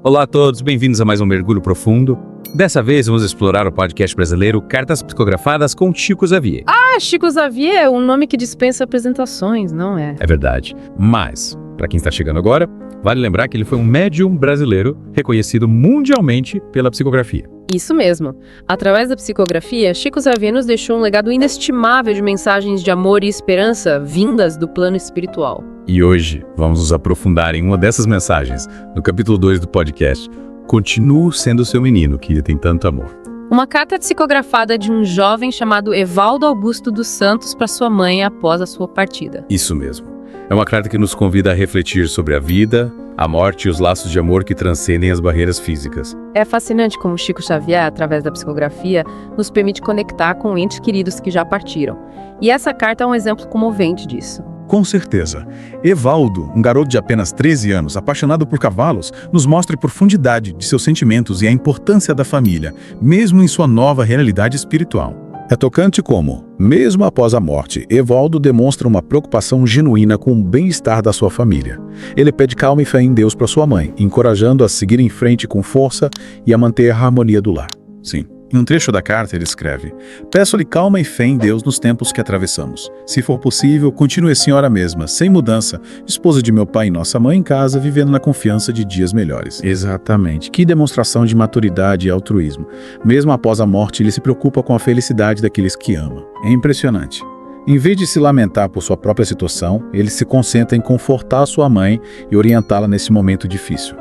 Olá a todos, bem-vindos a mais um Mergulho Profundo. Dessa vez vamos explorar o podcast brasileiro Cartas Psicografadas com Chico Xavier. Chico Xavier é um nome que dispensa apresentações, não é? É verdade, mas, para quem está chegando agora, vale lembrar que ele foi um médium brasileiro reconhecido mundialmente pela psicografia. Isso mesmo. Através da psicografia, Chico Xavier nos deixou um legado inestimável de mensagens de amor e esperança vindas do plano espiritual. E hoje vamos nos aprofundar em uma dessas mensagens, no capítulo 2 do podcast. Continuo sendo seu menino, que ele tem tanto amor. Uma carta psicografada de um jovem chamado Evaldo Augusto dos Santos para sua mãe após a sua partida. Isso mesmo. É uma carta que nos convida a refletir sobre a vida, a morte e os laços de amor que transcendem as barreiras físicas. É fascinante como Chico Xavier, através da psicografia, nos permite conectar com entes queridos que já partiram. E essa carta é um exemplo comovente disso. Com certeza. Evaldo, um garoto de apenas 13 anos, apaixonado por cavalos, nos mostra a profundidade de seus sentimentos e a importância da família, mesmo em sua nova realidade espiritual. É tocante como, mesmo após a morte, Evaldo demonstra uma preocupação genuína com o bem-estar da sua família. Ele pede calma e fé em Deus para sua mãe, encorajando-a a seguir em frente com força e a manter a harmonia do lar. Sim. Em um trecho da carta ele escreve: "Peço-lhe calma e fé em Deus nos tempos que atravessamos. Se for possível, continue a senhora mesma, sem mudança, esposa de meu pai e nossa mãe em casa, vivendo na confiança de dias melhores." Exatamente. Que demonstração de maturidade e altruísmo. Mesmo após a morte, ele se preocupa com a felicidade daqueles que ama. É impressionante. Em vez de se lamentar por sua própria situação, ele se concentra em confortar sua mãe e orientá-la nesse momento difícil.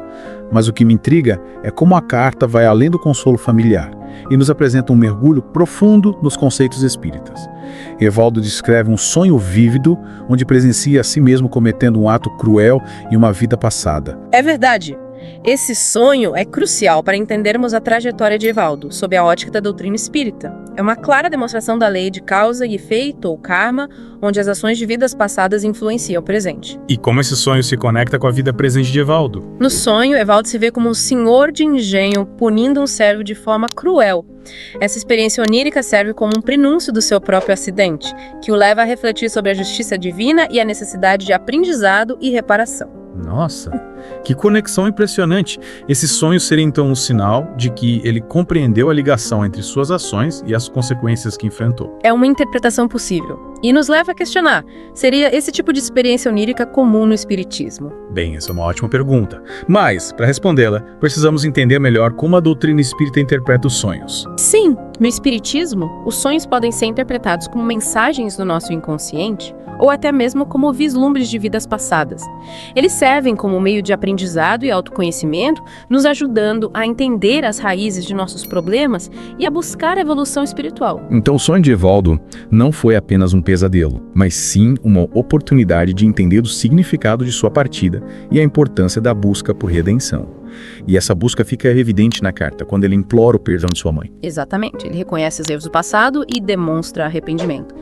Mas o que me intriga é como a carta vai além do consolo familiar e nos apresenta um mergulho profundo nos conceitos espíritas. Evaldo descreve um sonho vívido onde presencia a si mesmo cometendo um ato cruel em uma vida passada. É verdade. Esse sonho é crucial para entendermos a trajetória de Evaldo, sob a ótica da doutrina espírita. É uma clara demonstração da lei de causa e efeito, ou karma, onde as ações de vidas passadas influenciam o presente. E como esse sonho se conecta com a vida presente de Evaldo? No sonho, Evaldo se vê como um senhor de engenho punindo um servo de forma cruel. Essa experiência onírica serve como um prenúncio do seu próprio acidente, que o leva a refletir sobre a justiça divina e a necessidade de aprendizado e reparação. Nossa, que conexão impressionante! Esse sonho seria então um sinal de que ele compreendeu a ligação entre suas ações e as consequências que enfrentou. É uma interpretação possível e nos leva a questionar: seria esse tipo de experiência onírica comum no espiritismo? Bem, essa é uma ótima pergunta. Mas, para respondê-la, precisamos entender melhor como a doutrina espírita interpreta os sonhos. Sim, no espiritismo, os sonhos podem ser interpretados como mensagens do nosso inconsciente ou até mesmo como vislumbres de vidas passadas. Eles servem como meio de aprendizado e autoconhecimento, nos ajudando a entender as raízes de nossos problemas e a buscar a evolução espiritual. Então o sonho de Evaldo não foi apenas um pesadelo, mas sim uma oportunidade de entender o significado de sua partida e a importância da busca por redenção. E essa busca fica evidente na carta, quando ele implora o perdão de sua mãe. Exatamente, ele reconhece os erros do passado e demonstra arrependimento.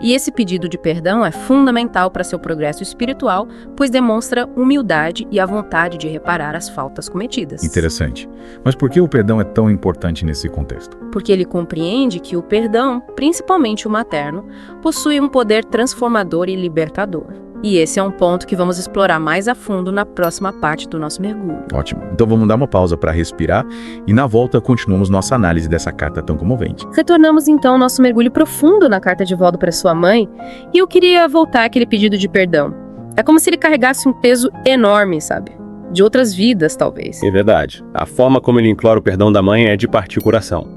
E esse pedido de perdão é fundamental para seu progresso espiritual, pois demonstra humildade e a vontade de reparar as faltas cometidas. Interessante. Mas por que o perdão é tão importante nesse contexto? Porque ele compreende que o perdão, principalmente o materno, possui um poder transformador e libertador. E esse é um ponto que vamos explorar mais a fundo na próxima parte do nosso mergulho. Ótimo. Então vamos dar uma pausa para respirar e na volta continuamos nossa análise dessa carta tão comovente. Retornamos então ao nosso mergulho profundo na carta de Evaldo para sua mãe e eu queria voltar àquele pedido de perdão. É como se ele carregasse um peso enorme, sabe? De outras vidas, talvez. É verdade. A forma como ele implora o perdão da mãe é de partir o coração.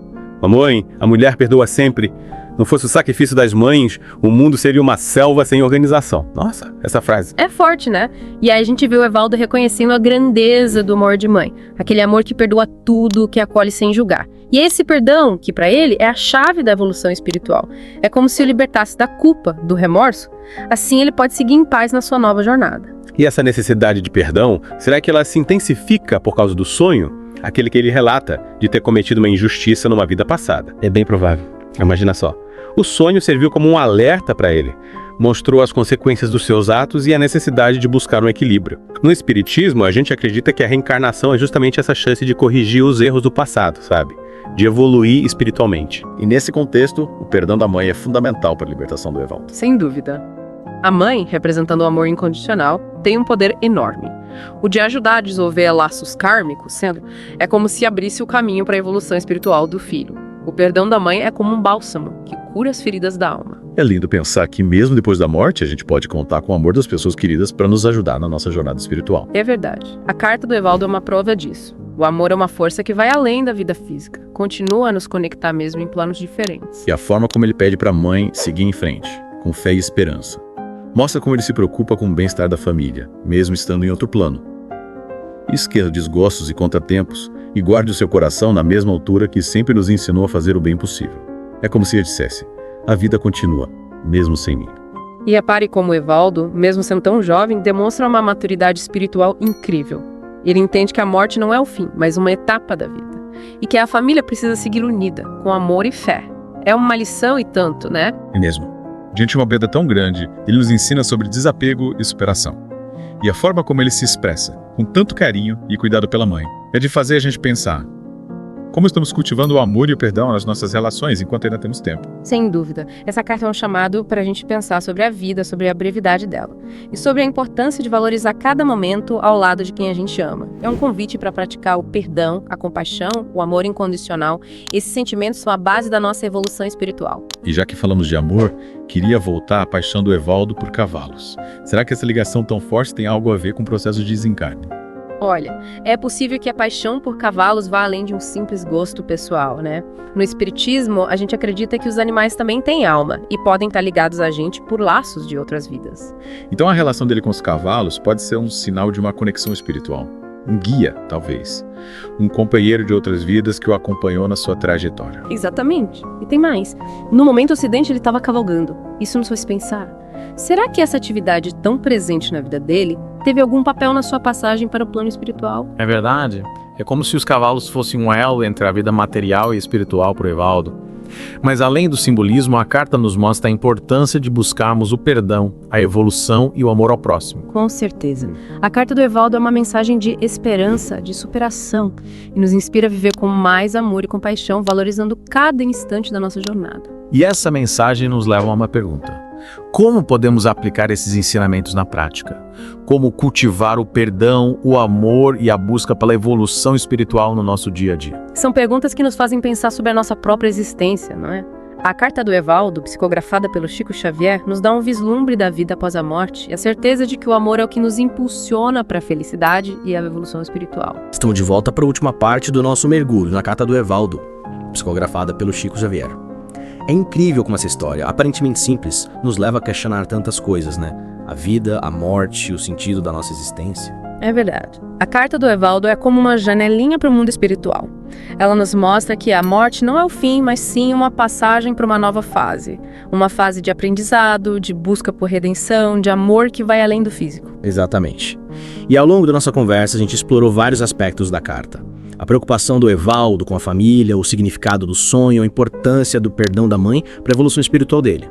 Mamãe, a mulher perdoa sempre. Não fosse o sacrifício das mães, o mundo seria uma selva sem organização. Nossa, essa frase. É forte, né? E aí a gente vê o Evaldo reconhecendo a grandeza do amor de mãe. Aquele amor que perdoa tudo, que acolhe sem julgar. E esse perdão, que para ele é a chave da evolução espiritual. É como se o libertasse da culpa, do remorso. Assim ele pode seguir em paz na sua nova jornada. E essa necessidade de perdão, será que ela se intensifica por causa do sonho? Aquele que ele relata de ter cometido uma injustiça numa vida passada. É bem provável. Imagina só. O sonho serviu como um alerta para ele. Mostrou as consequências dos seus atos e a necessidade de buscar um equilíbrio. No espiritismo, a gente acredita que a reencarnação é justamente essa chance de corrigir os erros do passado, sabe? De evoluir espiritualmente. E nesse contexto, o perdão da mãe é fundamental para a libertação do Evaldo. Sem dúvida. A mãe, representando o amor incondicional, tem um poder enorme. O de ajudar a dissolver laços kármicos, é como se abrisse o caminho para a evolução espiritual do filho. O perdão da mãe é como um bálsamo que cura as feridas da alma. É lindo pensar que mesmo depois da morte, a gente pode contar com o amor das pessoas queridas para nos ajudar na nossa jornada espiritual. É verdade. A carta do Evaldo é uma prova disso. O amor é uma força que vai além da vida física. Continua a nos conectar mesmo em planos diferentes. E a forma como ele pede para a mãe seguir em frente, com fé e esperança. Mostra como ele se preocupa com o bem-estar da família, mesmo estando em outro plano. Esqueça desgostos e contratempos e guarde o seu coração na mesma altura que sempre nos ensinou a fazer o bem possível. É como se ele dissesse: a vida continua, mesmo sem mim. E a Pari, como o Evaldo, mesmo sendo tão jovem, demonstra uma maturidade espiritual incrível. Ele entende que a morte não é o fim, mas uma etapa da vida. E que a família precisa seguir unida, com amor e fé. É uma lição e tanto, né? É mesmo. Diante de uma perda tão grande, ele nos ensina sobre desapego e superação. E a forma como ele se expressa, com tanto carinho e cuidado pela mãe, é de fazer a gente pensar: como estamos cultivando o amor e o perdão nas nossas relações enquanto ainda temos tempo? Sem dúvida. Essa carta é um chamado para a gente pensar sobre a vida, sobre a brevidade dela. E sobre a importância de valorizar cada momento ao lado de quem a gente ama. É um convite para praticar o perdão, a compaixão, o amor incondicional. Esses sentimentos são a base da nossa evolução espiritual. E já que falamos de amor, queria voltar à paixão do Evaldo por cavalos. Será que essa ligação tão forte tem algo a ver com o processo de desencarne? Olha, é possível que a paixão por cavalos vá além de um simples gosto pessoal, né? No espiritismo, a gente acredita que os animais também têm alma e podem estar ligados a gente por laços de outras vidas. Então a relação dele com os cavalos pode ser um sinal de uma conexão espiritual. Um guia, talvez. Um companheiro de outras vidas que o acompanhou na sua trajetória. Exatamente. E tem mais. No momento do acidente, ele estava cavalgando. Isso nos faz pensar: será que essa atividade tão presente na vida dele teve algum papel na sua passagem para o plano espiritual? É verdade. É como se os cavalos fossem um elo entre a vida material e espiritual para o Evaldo. Mas além do simbolismo, a carta nos mostra a importância de buscarmos o perdão, a evolução e o amor ao próximo. Com certeza. A carta do Evaldo é uma mensagem de esperança, de superação, e nos inspira a viver com mais amor e compaixão, valorizando cada instante da nossa jornada. E essa mensagem nos leva a uma pergunta: como podemos aplicar esses ensinamentos na prática? Como cultivar o perdão, o amor e a busca pela evolução espiritual no nosso dia a dia? São perguntas que nos fazem pensar sobre a nossa própria existência, não é? A carta do Evaldo, psicografada pelo Chico Xavier, nos dá um vislumbre da vida após a morte e a certeza de que o amor é o que nos impulsiona para a felicidade e a evolução espiritual. Estamos de volta para a última parte do nosso mergulho na carta do Evaldo, psicografada pelo Chico Xavier. É incrível como essa história, aparentemente simples, nos leva a questionar tantas coisas, né? A vida, a morte, o sentido da nossa existência. É verdade. A carta do Evaldo é como uma janelinha para o mundo espiritual. Ela nos mostra que a morte não é o fim, mas sim uma passagem para uma nova fase. Uma fase de aprendizado, de busca por redenção, de amor que vai além do físico. Exatamente. E ao longo da nossa conversa, a gente explorou vários aspectos da carta. A preocupação do Evaldo com a família, o significado do sonho, a importância do perdão da mãe para a evolução espiritual dele.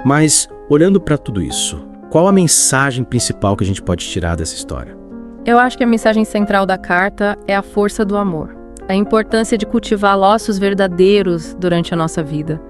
Mas, olhando para tudo isso, qual a mensagem principal que a gente pode tirar dessa história? Eu acho que a mensagem central da carta é a força do amor. A importância de cultivar laços verdadeiros durante a nossa vida.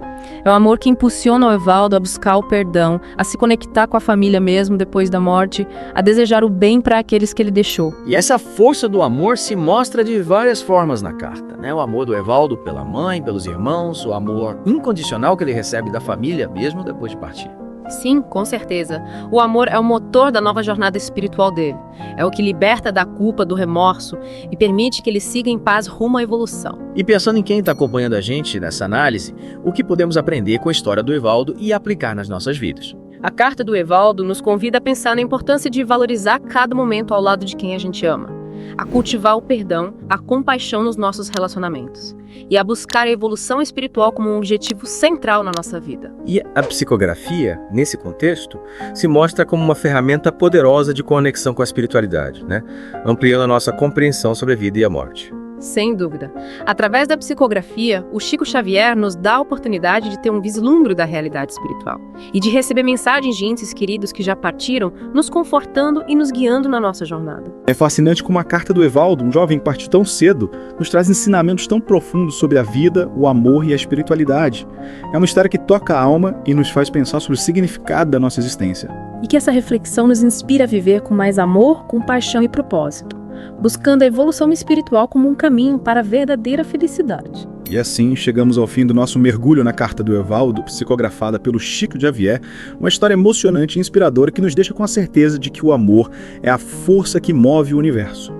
É o amor que impulsiona o Evaldo a buscar o perdão, a se conectar com a família mesmo depois da morte, a desejar o bem para aqueles que ele deixou. E essa força do amor se mostra de várias formas na carta, né? O amor do Evaldo pela mãe, pelos irmãos, o amor incondicional que ele recebe da família mesmo depois de partir. Sim, com certeza. O amor é o motor da nova jornada espiritual dele. É o que liberta da culpa, do remorso e permite que ele siga em paz rumo à evolução. E pensando em quem está acompanhando a gente nessa análise, o que podemos aprender com a história do Evaldo e aplicar nas nossas vidas? A carta do Evaldo nos convida a pensar na importância de valorizar cada momento ao lado de quem a gente ama, a cultivar o perdão, a compaixão nos nossos relacionamentos e a buscar a evolução espiritual como um objetivo central na nossa vida. E a psicografia, nesse contexto, se mostra como uma ferramenta poderosa de conexão com a espiritualidade, né? Ampliando a nossa compreensão sobre a vida e a morte. Sem dúvida. Através da psicografia, o Chico Xavier nos dá a oportunidade de ter um vislumbre da realidade espiritual e de receber mensagens de entes queridos que já partiram, nos confortando e nos guiando na nossa jornada. É fascinante como a carta do Evaldo, um jovem que partiu tão cedo, nos traz ensinamentos tão profundos sobre a vida, o amor e a espiritualidade. É uma história que toca a alma e nos faz pensar sobre o significado da nossa existência. E que essa reflexão nos inspira a viver com mais amor, compaixão e propósito, buscando a evolução espiritual como um caminho para a verdadeira felicidade. E assim chegamos ao fim do nosso mergulho na carta do Evaldo, psicografada pelo Chico Xavier, uma história emocionante e inspiradora que nos deixa com a certeza de que o amor é a força que move o universo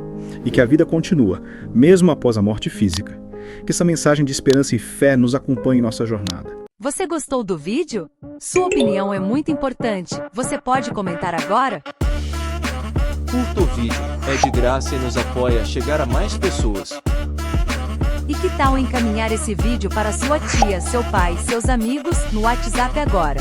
e que a vida continua, mesmo após a morte física. Que essa mensagem de esperança e fé nos acompanhe em nossa jornada. Você gostou do vídeo? Sua opinião é muito importante. Você pode comentar agora? Curta o vídeo, é de graça e nos apoia a chegar a mais pessoas. E que tal encaminhar esse vídeo para sua tia, seu pai, seus amigos no WhatsApp agora?